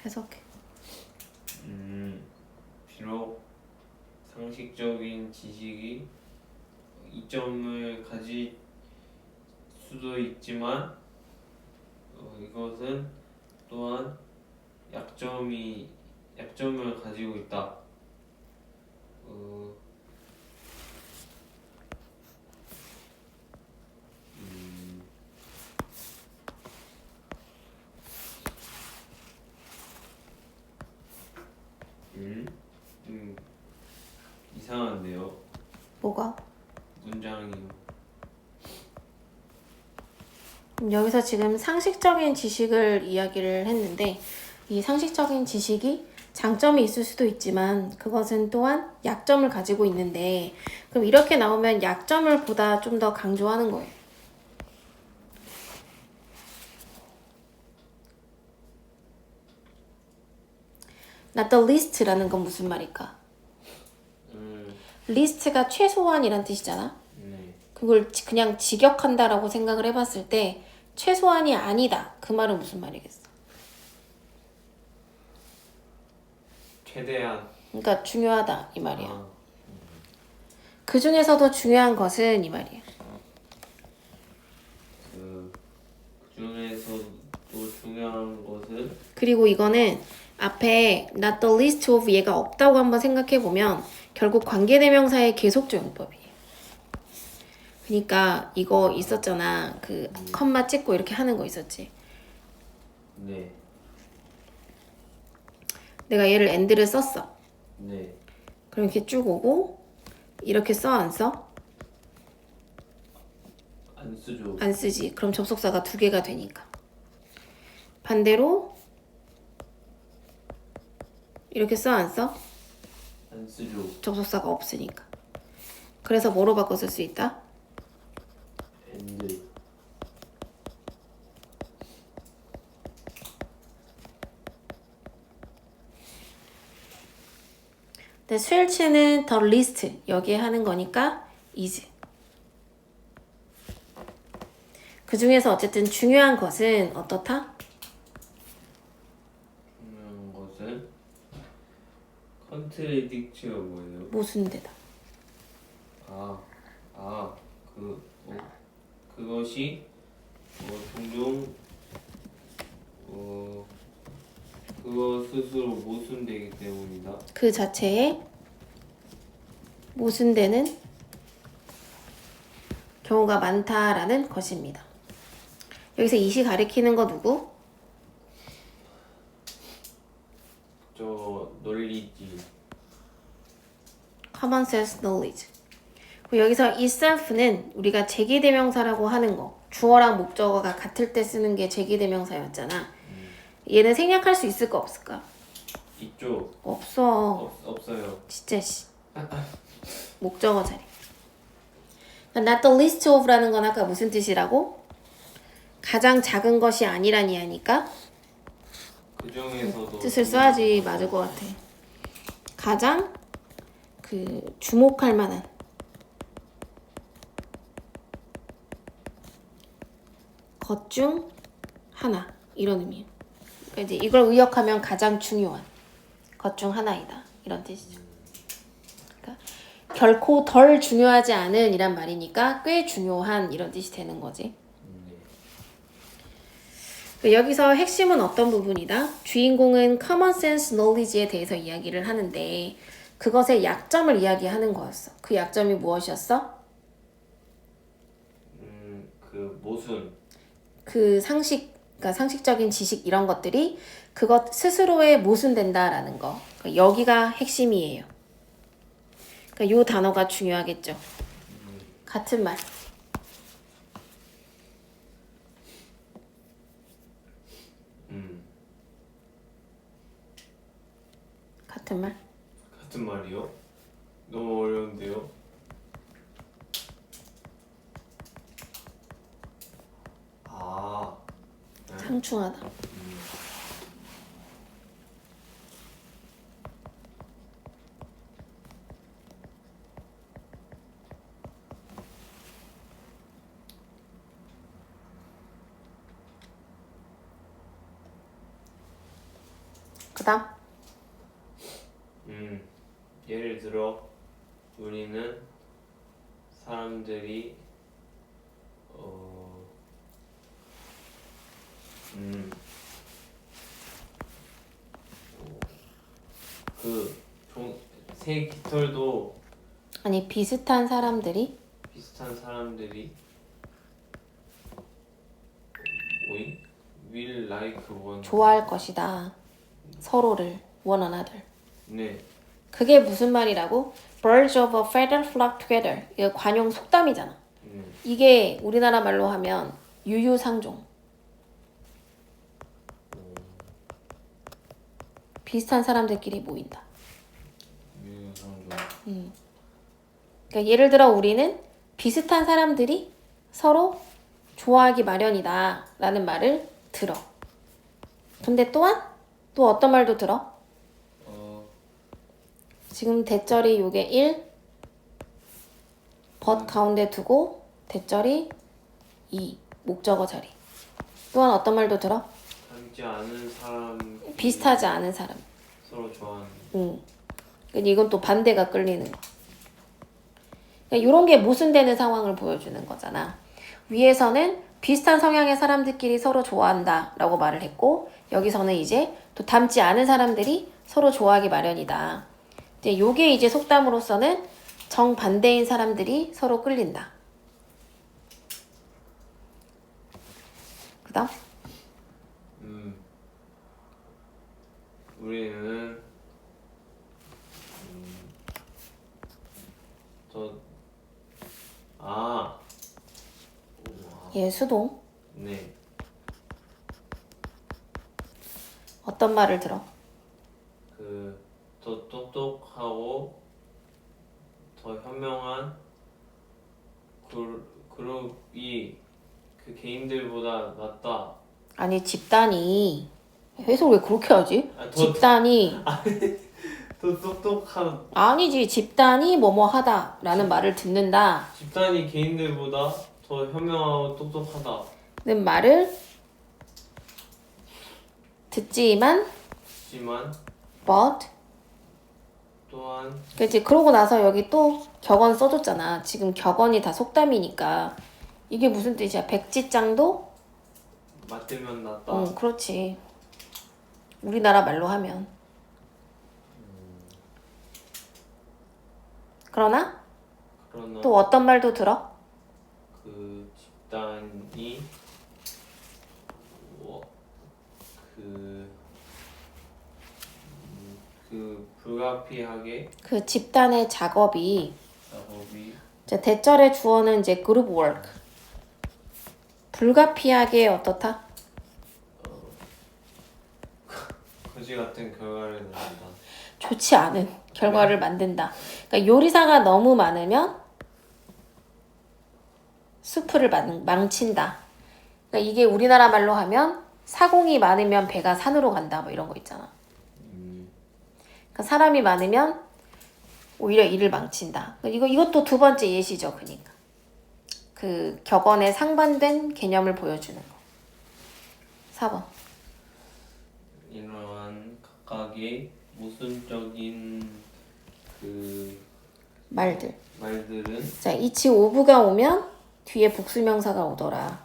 해석해. 비록 상식적인 지식이 이점을 가질 수도 있지만 이것은 또한 약점을 가지고 있다. 이상한데요. 뭐가? 문장이요. 여기서 지금 상식적인 지식을 이야기를 했는데 이 상식적인 지식이 장점이 있을 수도 있지만 그것은 또한 약점을 가지고 있는데 그럼 이렇게 나오면 약점을 보다 좀 더 강조하는 거예요. Not the least라는 건 무슨 말일까? least가 최소한이란 뜻이잖아. 네. 그걸 그냥 직역한다라고 생각을 해봤을 때 최소한이 아니다. 그 말은 무슨 말이겠어? 최대한. 그러니까 중요하다 이 말이야. 아, 그 중에서도 중요한 것은 이 말이야. 그 중에서도 중요한 것은 그리고 이거는 앞에 not the least of 얘가 없다고 한번 생각해보면 결국 관계대명사의 계속적 용법이에요. 그러니까 이거 있었잖아. 그 컴마 찍고 이렇게 하는 거 있었지. 네. 내가 얘를 and를 썼어. 네. 그럼 이렇게 쭉 오고 이렇게 써 안 써? 안 쓰죠. 안 쓰지. 그럼 접속사가 2개가 되니까. 반대로 이렇게 써 안 써? 안 쓰죠. 접속사가 없으니까. 그래서 뭐로 바꿔 쓸 수 있다? and. 근데 수일치는 the least 여기에 하는 거니까 is. 그 중에서 어쨌든 중요한 것은 어떻다? 중요한 것은 contradict가 뭐예요? 모순되다. 그것이 종종 그거 스스로 모순되기 때문이다. 그 자체에 모순되는 경우가 많다라는 것입니다. 여기서 이시 가리키는 거 누구? 저 논리지. common sense knowledge. 그리고 여기서 itself는 우리가 제기대명사라고 하는 거. 주어랑 목적어가 같을 때 쓰는 게 제기대명사였잖아. 얘는 생략할 수 있을까 없을까? 있죠. 없어. 없어요. 진짜 씨. 목적어 자리. not the least of라는 건 아까 무슨 뜻이라고? 가장 작은 것이 아니란 이야니까 그 중에서도 뜻을 써야지 맞을 것 같아. 가장 주목할 만한 것 중 하나 이런 의미예요. 그러니까 이제 이걸 의역하면 가장 중요한 것 중 하나이다 이런 뜻이죠. 그러니까 결코 덜 중요하지 않은 이란 말이니까 꽤 중요한 이런 뜻이 되는 거지. 여기서 핵심은 어떤 부분이다? 주인공은 common sense knowledge에 대해서 이야기를 하는데 그것의 약점을 이야기하는 거였어. 그 약점이 무엇이었어? 그 모순. 그 그러니까 상식적인 지식 이런 것들이 그것 스스로에 모순된다라는 거. 그러니까 여기가 핵심이에요. 그러니까 요 단어가 중요하겠죠. 같은 말. 같은 말. 같은 말이요? 너무 어려운데요? 상충하다. 그다음 예를 들어 우리는 사람들이 새 깃털도 아니 비슷한 사람들이 비슷한 사람들이 뭐임? will like one. 좋아할 것이다. 서로를 one another. 네. 그게 무슨 말이라고? Birds of a feather flock together. 이거 관용 속담이잖아. 이게 우리나라 말로 하면 유유상종. 비슷한 사람들끼리 모인다. 그러니까 예를 들어 우리는 비슷한 사람들이 서로 좋아하기 마련이다 라는 말을 들어. 근데 또한 또 어떤 말도 들어? 지금 대절이 요게 1 but 가운데 두고 대절이 2 목적어 자리. 또한 어떤 말도 들어? 닮지 않은 사람 비슷하지 않은 사람. 서로 좋아하는. 그러니까 이건 또 반대가 끌리는 거. 그러니까 이런 게 모순되는 상황을 보여주는 거잖아. 위에서는 비슷한 성향의 사람들끼리 서로 좋아한다 라고 말을 했고 여기서는 이제 또 닮지 않은 사람들이 서로 좋아하기 마련이다. 이제 요게 이제 속담으로서는 정반대인 사람들이 서로 끌린다. 그 다음 우리는 얘 수동 네. 어떤 말을 들어? 더 똑똑하고 더 현명한 그룹이 그 개인들보다 낫다. 아니 집단이 해석을 왜 그렇게 하지? 집단이 더 똑똑한 아니지 집단이 뭐뭐 하다 라는 말을 듣는다 집단이 개인들보다 더 현명하고 똑똑하다. 는 말을 듣지만 but 또한 그치 그러고 나서 여기 또 격언 써줬잖아. 지금 격언이 다 속담이니까 이게 무슨 뜻이야? 백지장도 맞들면 낫다. 그렇지. 우리나라 말로 하면 그러나 또 어떤 말도 들어? 그 집단이 불가피하게 그 집단의 작업이 이제 대절의 주어는 이제 그룹 work 불가피하게 어떻다? 거지 같은 결과를 낸다. 좋지 않은 결과를 만든다. 그러니까 요리사가 너무 많으면 수프를 망친다. 그러니까 이게 우리나라 말로 하면 사공이 많으면 배가 산으로 간다 뭐 이런 거 있잖아. 그러니까 사람이 많으면 오히려 일을 망친다. 이것도 두 번째 예시죠. 그러니까 그 격언에 상반된 개념을 보여주는 거. 4번. 이러한 각각의 모순적인 그 말들은 자 이치 오브가 오면 뒤에 복수명사가 오더라.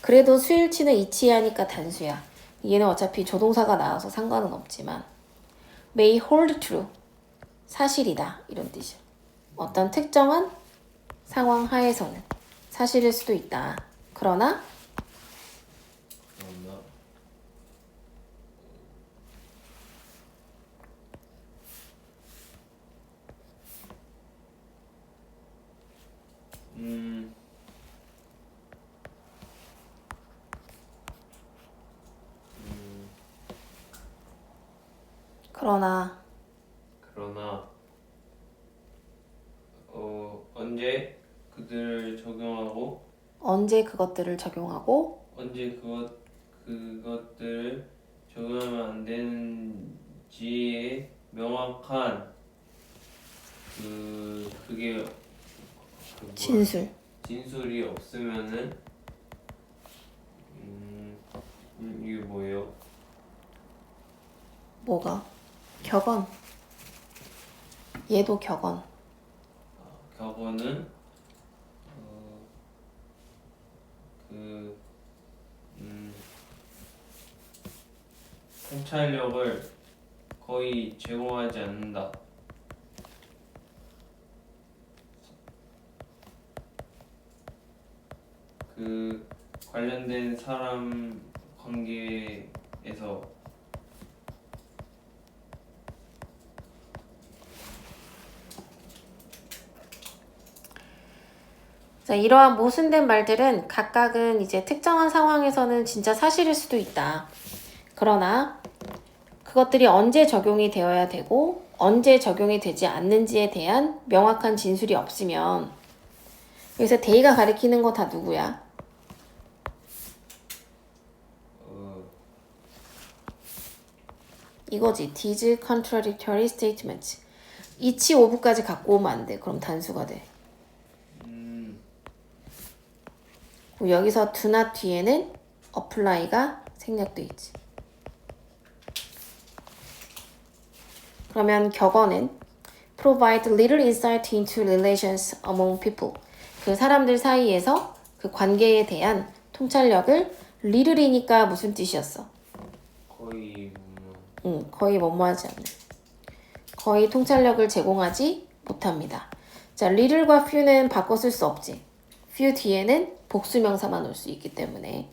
그래도 수일치는 이치하니까 단수야. 얘는 어차피 조동사가 나와서 상관은 없지만 may hold true 사실이다 이런 뜻이야. 어떤 특정한 상황 하에서는 사실일 수도 있다. 그러나 언제 그것들을 적용하고 언제 그것들을 적용하면 안 되는지에 명확한 그게 진술이 없으면은 이게 뭐예요? 뭐가? 격언. 얘도 격언. 격언은 통찰력을 거의 제공하지 않는다. 그 관련된 사람 관계에서 자, 이러한 모순된 말들은 각각은 이제 특정한 상황에서는 진짜 사실일 수도 있다. 그러나 그것들이 언제 적용이 되어야 되고 언제 적용이 되지 않는지에 대한 명확한 진술이 없으면 여기서 데이가 가리키는 거 다 누구야? 이거지. These contradictory statements. 이치 오브까지 갖고 오면 안 돼. 그럼 단수가 돼. 여기서 do not 뒤에는 apply가 생략돼 있지. 그러면 격언은 provide little insight into relations among people. 그 사람들 사이에서 그 관계에 대한 통찰력을 little이니까 무슨 뜻이었어? 거의 뭐뭐하지 않는. 거의 통찰력을 제공하지 못합니다. 자, little과 few는 바꿔 쓸 수 없지. few 뒤에는 복수명사만 올 수 있기 때문에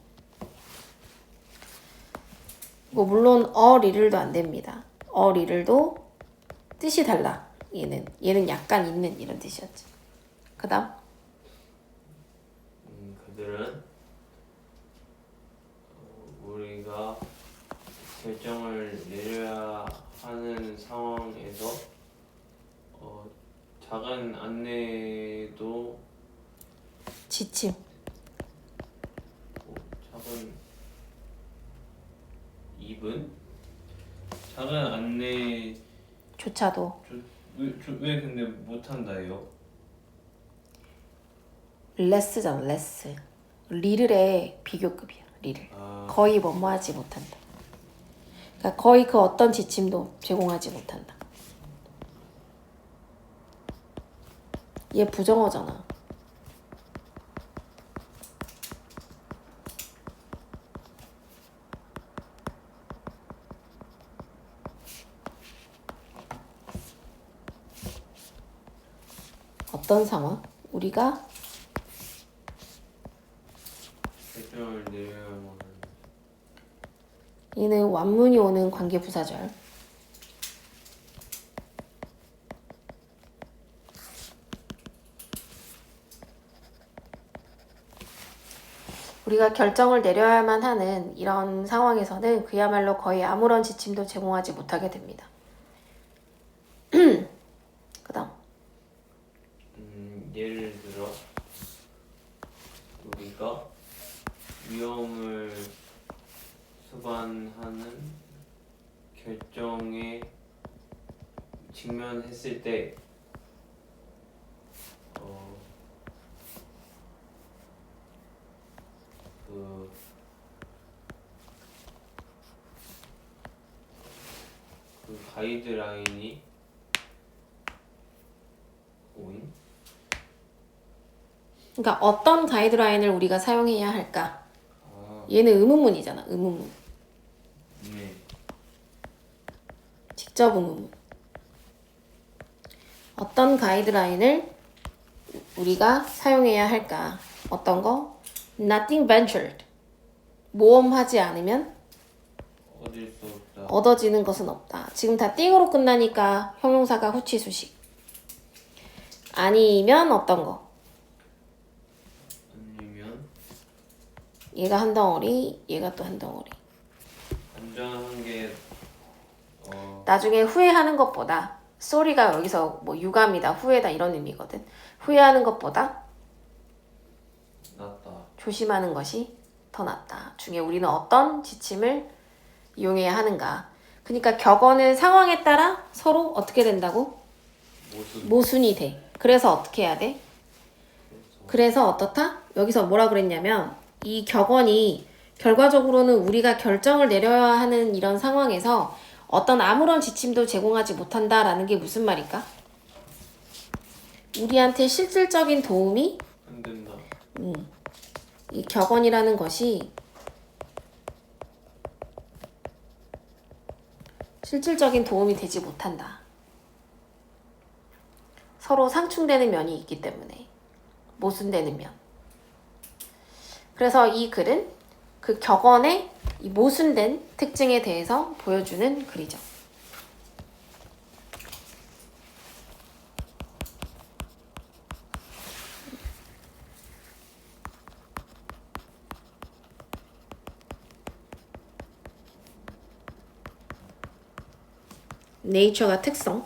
뭐 물론 a little도 안 됩니다. a little도 뜻이 달라. 얘는 약간 있는 이런 뜻이었지. 그 다음 그들은 우리가 결정을 내려야 하는 상황에서 작은 안내도 지침. 작은 입은 작은 안내 조차도 왜 근데 못한다요? less잖아. less. little의 비교급이야. little. 거의 뭐뭐하지 못한다. 그러니까 거의 그 어떤 지침도 제공하지 못한다. 얘 부정어잖아. 어떤 상황? 우리가 결정을 내려야만 얘는 완문이 오는 관계부사절. 우리가 결정을 내려야만 하는 이런 상황에서는 그야말로 거의 아무런 지침도 제공하지 못하게 됩니다. 그 다음 예를 들어 우리가 위험을 수반하는 결정에 직면했을 때 그 가이드라인이 오인? 그러니까 어떤 가이드라인을 우리가 사용해야 할까? 얘는 의문문이잖아. 의문문. 네. 직접 의문문. 어떤 가이드라인을 우리가 사용해야 할까? 어떤 거? Nothing ventured. 모험하지 않으면 얻을 수 없다. 얻어지는 것은 없다. 지금 다 띵으로 끝나니까 형용사가 후치수식. 아니면 어떤 거? 아니면 얘가 한 덩어리, 얘가 또 한 덩어리. 안전한 게 나중에 후회하는 것보다 sorry가 여기서 뭐 유감이다, 후회다 이런 의미거든. 후회하는 것보다 낫다. 조심하는 것이 더 낫다. 중에 우리는 어떤 지침을 이용해야 하는가. 그러니까 격언은 상황에 따라 서로 어떻게 된다고? 모순이 돼. 그래서 어떻게 해야 돼? 그래서 어떻다? 여기서 뭐라 그랬냐면 이 격언이 결과적으로는 우리가 결정을 내려야 하는 이런 상황에서 어떤 아무런 지침도 제공하지 못한다라는 게 무슨 말일까? 우리한테 실질적인 도움이 안 된다. 이 격언이라는 것이 실질적인 도움이 되지 못한다. 서로 상충되는 면이 있기 때문에 모순되는 면. 그래서 이 글은 그 격언의 이 모순된 특징에 대해서 보여주는 글이죠. 네이처가 특성.